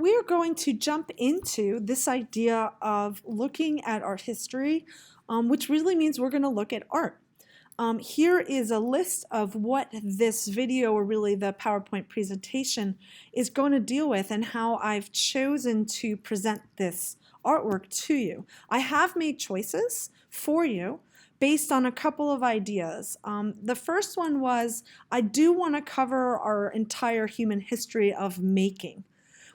We're going to jump into this idea of looking at art history, which really means we're going to look at art. Here is a list of what this video, or really the PowerPoint presentation, is going to deal with and how I've chosen to present this artwork to you. I have made choices for you based on a couple of ideas. The first one was I do want to cover our entire human history of making,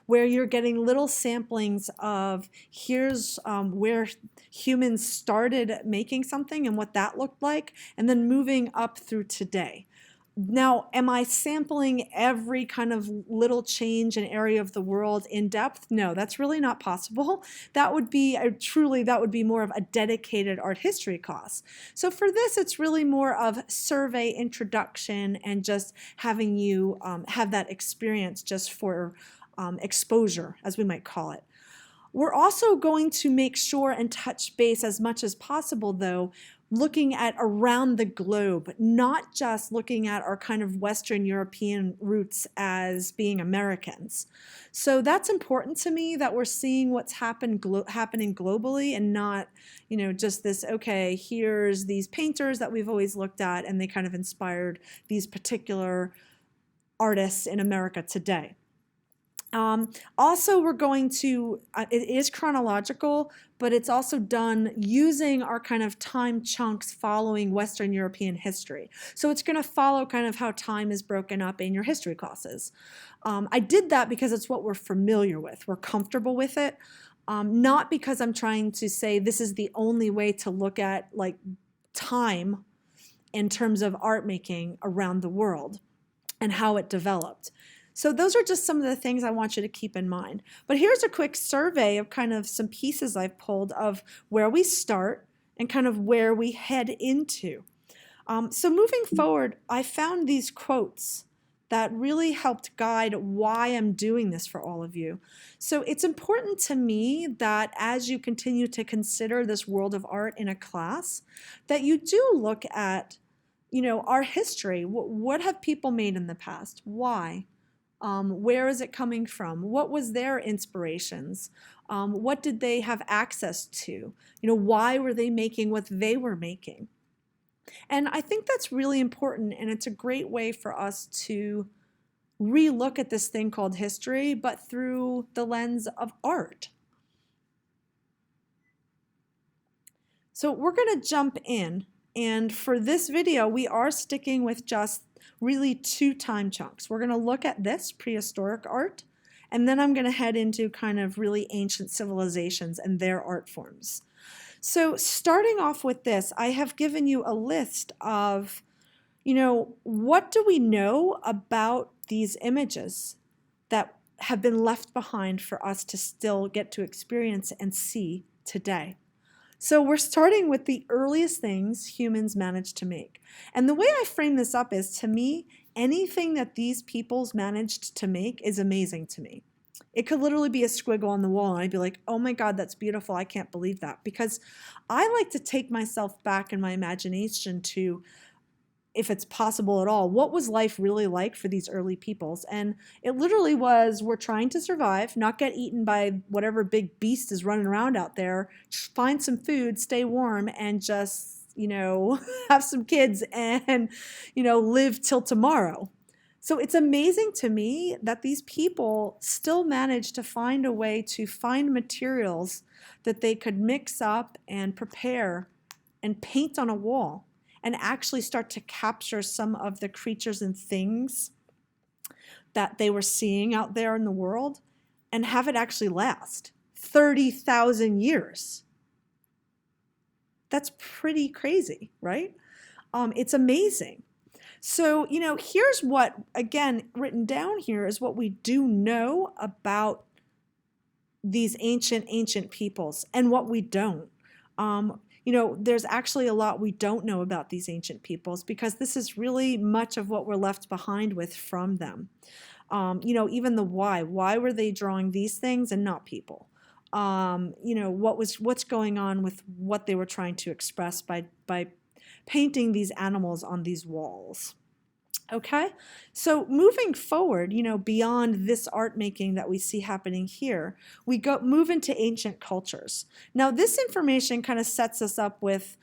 where you're getting little samplings of here's where humans started making something and what that looked like, and then moving up through today. Now, am I sampling every kind of little change and area of the world in depth? No, that's really not possible. That would be that would be more of a dedicated art history class. So for this, it's really more of survey introduction and just having you have that experience just for exposure, as we might call it. We're also going to make sure and touch base as much as possible, though, looking at around the globe, not just looking at our kind of Western European roots as being Americans. So that's important to me, that we're seeing what's happening globally, and not, just this, okay, here's these painters that we've always looked at and they kind of inspired these particular artists in America today. Also, we're going to, it is chronological, but it's also done using our kind of time chunks following Western European history. So it's going to follow kind of how time is broken up in your history classes. I did that because it's what we're familiar with. We're comfortable with it, not because I'm trying to say this is the only way to look at like time in terms of art making around the world and how it developed. So those are just some of the things I want you to keep in mind. But here's a quick survey of kind of some pieces I've pulled of where we start and kind of where we head into. So moving forward, I found these quotes that really helped guide why I'm doing this for all of you. So it's important to me that as you continue to consider this world of art in a class, that you do look at, our history. What have people made in the past? Why? Where is it coming from? What was their inspirations? What did they have access to? Why were they making what they were making? And I think that's really important, and it's a great way for us to re-look at this thing called history, but through the lens of art. So we're going to jump in, and for this video, we are sticking with just really two time chunks. We're going to look at this prehistoric art, and then I'm going to head into kind of really ancient civilizations and their art forms. So starting off with this, I have given you a list of, what do we know about these images that have been left behind for us to still get to experience and see today. So we're starting with the earliest things humans managed to make. And the way I frame this up is, to me, anything that these peoples managed to make is amazing to me. It could literally be a squiggle on the wall, and I'd be like, oh my God, that's beautiful. I can't believe that. Because I like to take myself back in my imagination to, if it's possible at all, what was life really like for these early peoples? And it literally was, we're trying to survive, not get eaten by whatever big beast is running around out there, find some food, stay warm, and just, have some kids and, live till tomorrow. So it's amazing to me that these people still managed to find a way to find materials that they could mix up and prepare and paint on a wall, and actually start to capture some of the creatures and things that they were seeing out there in the world and have it actually last 30,000 years. That's pretty crazy, right? It's amazing. So, here's what, again, written down here is what we do know about these ancient peoples and what we don't. There's actually a lot we don't know about these ancient peoples, because this is really much of what we're left behind with from them. Even the why. Why were they drawing these things and not people? What's going on with what they were trying to express by painting these animals on these walls. Okay, so moving forward, beyond this art making that we see happening here, we move into ancient cultures. Now, this information kind of sets us up with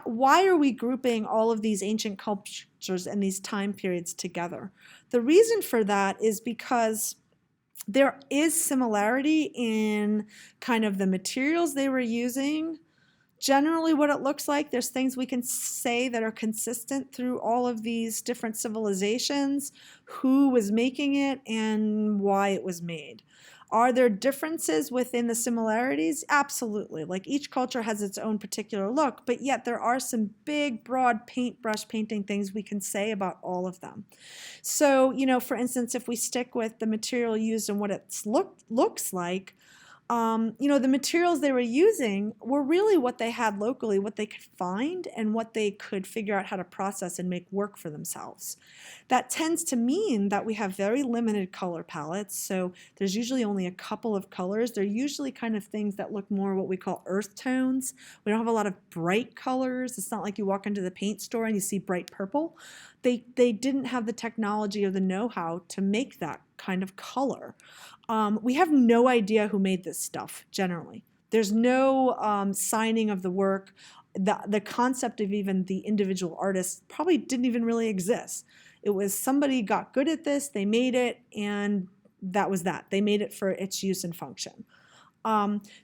why are we grouping all of these ancient cultures and these time periods together? The reason for that is because there is similarity in kind of the materials they were using. Generally, what it looks like, there's things we can say that are consistent through all of these different civilizations, who was making it and why it was made. Are there differences within the similarities? Absolutely. Like each culture has its own particular look, but yet there are some big, broad paintbrush painting things we can say about all of them. So, for instance, if we stick with the material used and what it looks like, the materials they were using were really what they had locally, what they could find, and what they could figure out how to process and make work for themselves. That tends to mean that we have very limited color palettes, so there's usually only a couple of colors. They're usually kind of things that look more what we call earth tones. We don't have a lot of bright colors. It's not like you walk into the paint store and you see bright purple. They didn't have the technology or the know-how to make that kind of color. We have no idea who made this stuff, generally. There's no signing of the work. The concept of even the individual artist probably didn't even really exist. It was somebody got good at this, they made it, and that was that. They made it for its use and function.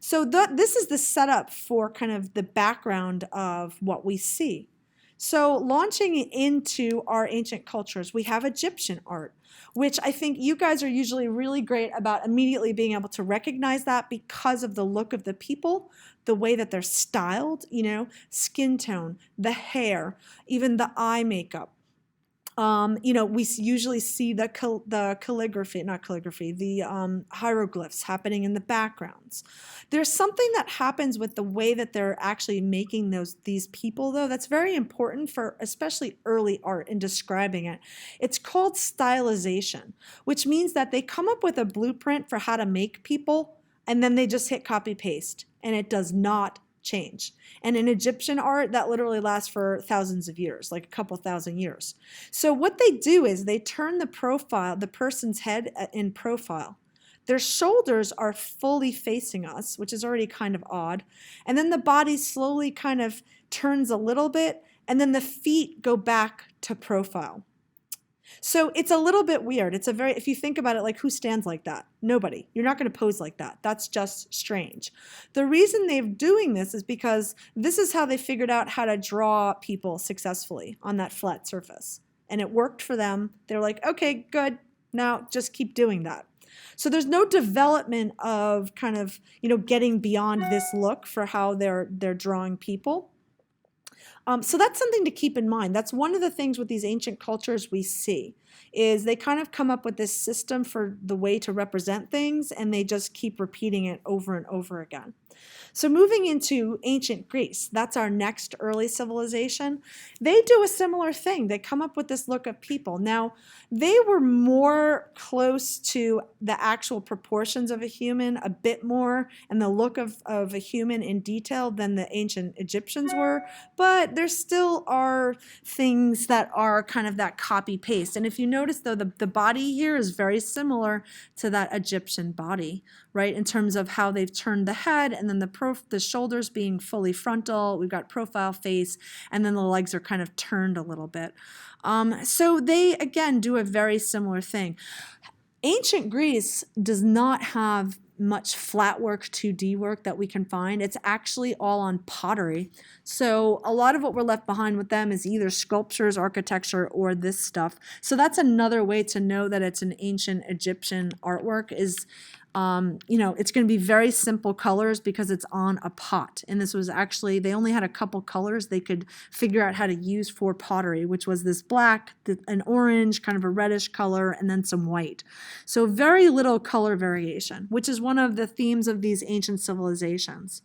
So this is the setup for kind of the background of what we see. So launching into our ancient cultures, we have Egyptian art, which I think you guys are usually really great about immediately being able to recognize that because of the look of the people, the way that they're styled, skin tone, the hair, even the eye makeup. We usually see the hieroglyphs happening in the backgrounds. There's something that happens with the way that they're actually making these people, though, that's very important for especially early art in describing it. It's called stylization, which means that they come up with a blueprint for how to make people, and then they just hit copy paste, and it does not change. And in Egyptian art, that literally lasts for thousands of years, like a couple thousand years. So what they do is they turn the person's head in profile. Their shoulders are fully facing us, which is already kind of odd. And then the body slowly kind of turns a little bit, and then the feet go back to profile. So it's a little bit weird. If you think about it, like who stands like that? Nobody. You're not going to pose like that. That's just strange. The reason they're doing this is because this is how they figured out how to draw people successfully on that flat surface. And it worked for them. They're like, okay, good. Now just keep doing that. So there's no development of kind of, getting beyond this look for how they're drawing people. So that's something to keep in mind. That's one of the things with these ancient cultures we see, is they kind of come up with this system for the way to represent things, and they just keep repeating it over and over again. So moving into ancient Greece, that's our next early civilization. They do a similar thing. They come up with this look of people. Now, they were more close to the actual proportions of a human, a bit more, and the look of a human in detail than the ancient Egyptians were, but there still are things that are kind of that copy-paste. And if you notice, though, the body here is very similar to that Egyptian body, right, in terms of how they've turned the head, and then the shoulders being fully frontal. We've got profile, face, and then the legs are kind of turned a little bit. So they, again, do a very similar thing. Ancient Greece does not have much flat work, 2D work that we can find. It's actually all on pottery. So a lot of what we're left behind with them is either sculptures, architecture, or this stuff. So that's another way to know that it's an ancient Egyptian artwork is, it's going to be very simple colors because it's on a pot. And this was actually, they only had a couple colors they could figure out how to use for pottery, which was this black, an orange, kind of a reddish color, and then some white. So very little color variation, which is one of the themes of these ancient civilizations.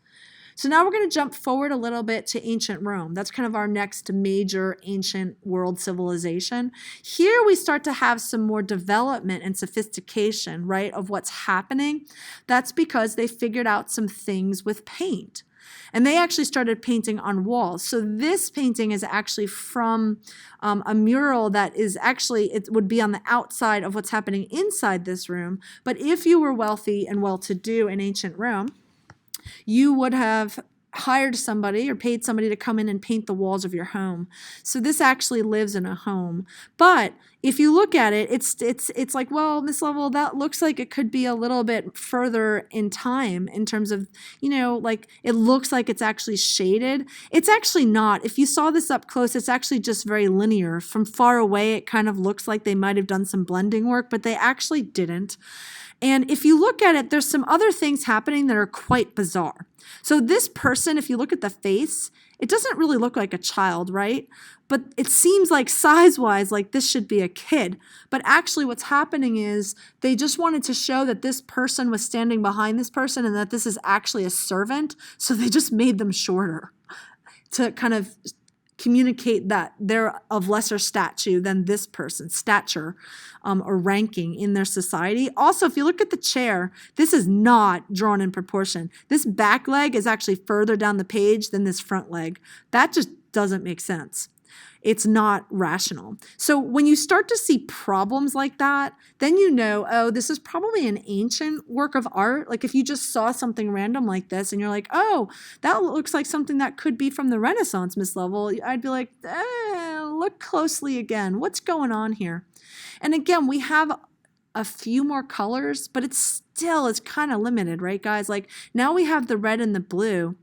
So now we're going to jump forward a little bit to ancient Rome. That's kind of our next major ancient world civilization. Here we start to have some more development and sophistication, right, of what's happening. That's because they figured out some things with paint. And they actually started painting on walls. So this painting is actually from a mural that is actually, it would be on the outside of what's happening inside this room. But if you were wealthy and well-to-do in ancient Rome, you would have hired somebody or paid somebody to come in and paint the walls of your home. So this actually lives in a home. But if you look at it, it's like, well, Miss Lovell, that looks like it could be a little bit further in time in terms of, you know, like it looks like it's actually shaded. It's actually not. If you saw this up close, it's actually just very linear. From far away, it kind of looks like they might have done some blending work, but they actually didn't. And if you look at it, there's some other things happening that are quite bizarre. So this person, if you look at the face, it doesn't really look like a child, right? But it seems like size-wise, like this should be a kid. But actually what's happening is they just wanted to show that this person was standing behind this person and that this is actually a servant. So they just made them shorter to kind of communicate that they're of lesser stature than this person's stature or ranking in their society. Also, if you look at the chair, this is not drawn in proportion. This back leg is actually further down the page than this front leg. That just doesn't make sense. It's not rational. So when you start to see problems like that, then you know, oh, this is probably an ancient work of art. Like if you just saw something random like this and you're like, oh, that looks like something that could be from the Renaissance, Miss Lovell, I'd be like, look closely again. What's going on here? And again, we have a few more colors, but it's kind of limited, right, guys? Like now we have the red and the blue,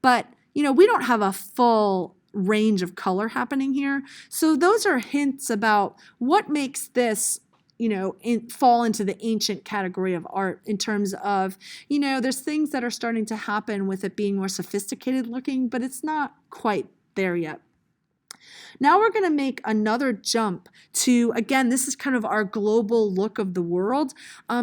but you know, we don't have a full range of color happening here. So those are hints about what makes this, you know, fall into the ancient category of art in terms of, you know, there's things that are starting to happen with it being more sophisticated looking, but it's not quite there yet. Now we're going to make another jump to, again, this is kind of our global look of the world.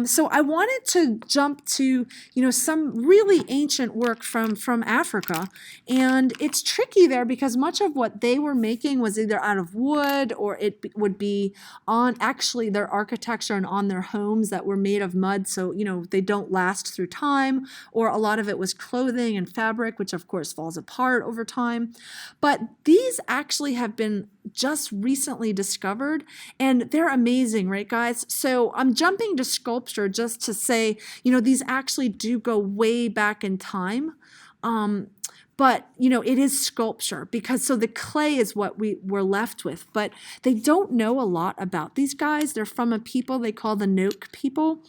So I wanted to jump to, you know, some really ancient work from Africa. And it's tricky there because much of what they were making was either out of wood or it would be on actually their architecture and on their homes that were made of mud. So, you know, they don't last through time, or a lot of it was clothing and fabric, which of course falls apart over time. But these actually have been just recently discovered and they're amazing, right, guys? So I'm jumping to sculpture just to say, you know, these actually do go way back in time. But, you know, it is sculpture because so the clay is what we were left with, but they don't know a lot about these guys. They're from a people they call the Nok people.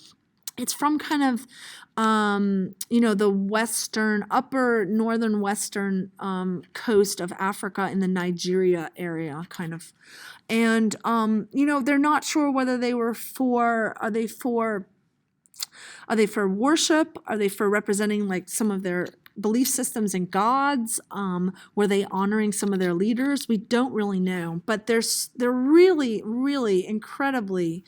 It's from kind of, you know, the western, upper northern western coast of Africa in the Nigeria area, kind of. And, you know, they're not sure whether they were are they for worship? Are they for representing like some of their belief systems and gods? Were they honoring some of their leaders? We don't really know, but they're really, really incredibly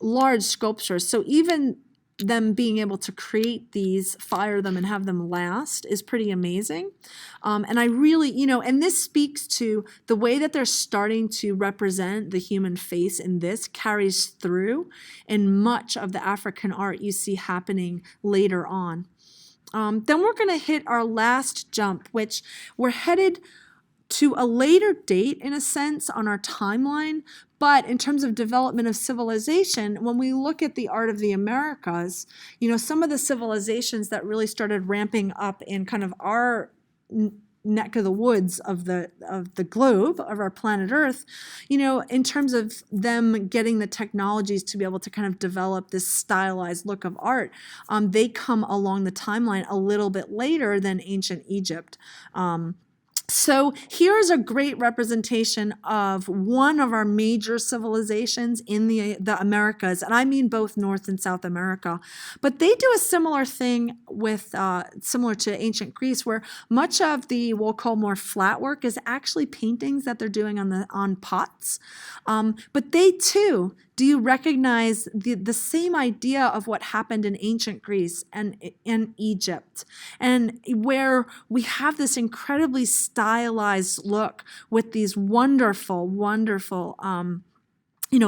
large sculptures. So even them being able to create these, fire them and have them last is pretty amazing. And I really, you know, and this speaks to the way that they're starting to represent the human face in this carries through in much of the African art you see happening later on. Then we're going to hit our last jump, which we're headed to a later date in a sense on our timeline. But in terms of development of civilization, when we look at the art of the Americas, you know, some of the civilizations that really started ramping up in kind of our neck of the woods of the globe, of our planet Earth, you know, in terms of them getting the technologies to be able to kind of develop this stylized look of art, they come along the timeline a little bit later than ancient Egypt. So here's a great representation of one of our major civilizations in the Americas, and I mean both North and South America. But they do a similar thing with, similar to ancient Greece, where much of the, we'll call more flat work is actually paintings that they're doing on pots. But they too, do you recognize the same idea of what happened in ancient Greece and in Egypt, and where we have this incredibly stylized look with these wonderful, wonderful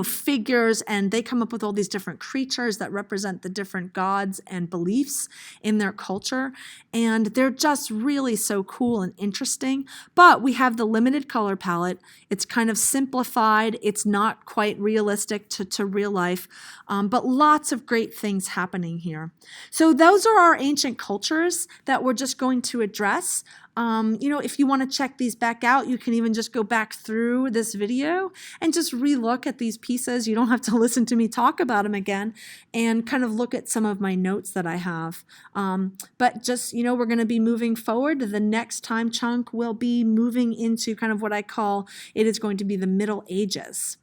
figures, and they come up with all these different creatures that represent the different gods and beliefs in their culture. And they're just really so cool and interesting. But we have the limited color palette. It's kind of simplified. It's not quite realistic to real life, but lots of great things happening here. So those are our ancient cultures that we're just going to address. If you want to check these back out, you can even just go back through this video and just re-look at these pieces. You don't have to listen to me talk about them again, and kind of look at some of my notes that I have. But just, we're going to be moving forward. The next time chunk will be moving into kind of what I call, it is going to be the Middle Ages.